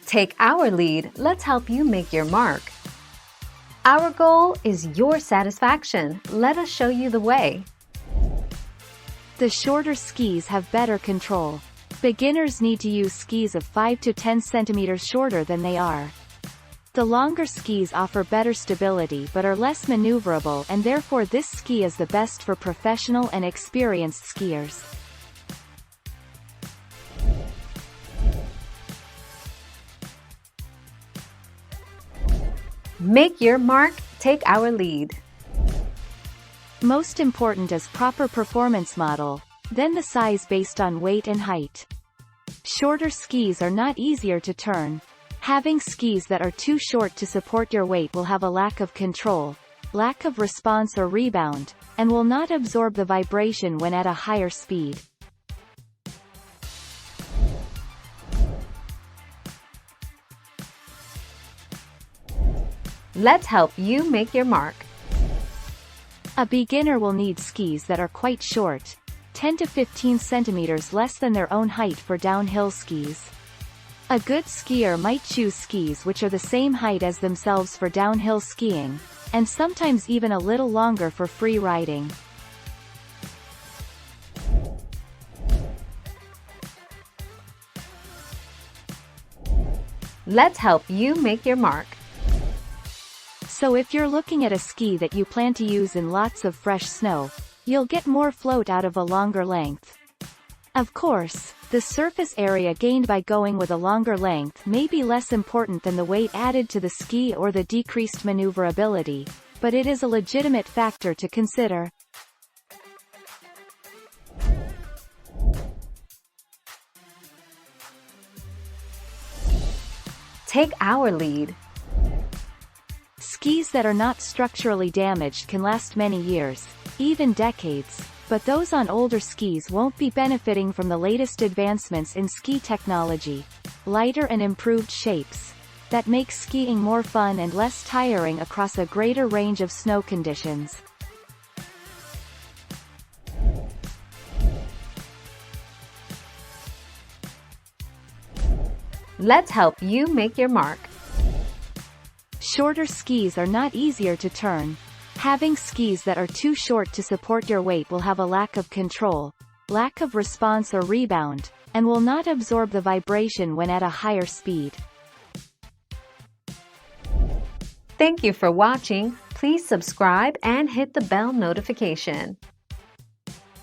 Take our lead, let's help you make your mark. Our goal is your satisfaction. Let us show you the way. The shorter skis have better control. Beginners need to use skis of 5 to 10 centimeters shorter than they are. The longer skis offer better stability but are less maneuverable, and therefore this ski is the best for professional and experienced skiers. Make your mark, take our lead. Most important is proper performance model, then the size based on weight and height. Shorter skis are not easier to turn. Having skis that are too short to support your weight will have a lack of control, lack of response or rebound, and will not absorb the vibration when at a higher speed. Let's help you make your mark. A beginner will need skis that are quite short, 10 to 15 centimeters less than their own height for downhill skis. A good skier might choose skis which are the same height as themselves for downhill skiing, and sometimes even a little longer for free riding. Let's help you make your mark. So if you're looking at a ski that you plan to use in lots of fresh snow, you'll get more float out of a longer length. Of course, the surface area gained by going with a longer length may be less important than the weight added to the ski or the decreased maneuverability, but it is a legitimate factor to consider. Take our lead. Skis that are not structurally damaged can last many years, even decades, but those on older skis won't be benefiting from the latest advancements in ski technology, lighter and improved shapes, that make skiing more fun and less tiring across a greater range of snow conditions. Let's help you make your mark. Shorter skis are not easier to turn. Having skis that are too short to support your weight will have a lack of control, lack of response or rebound, and will not absorb the vibration when at a higher speed. Thank you for watching. Please subscribe and hit the bell notification.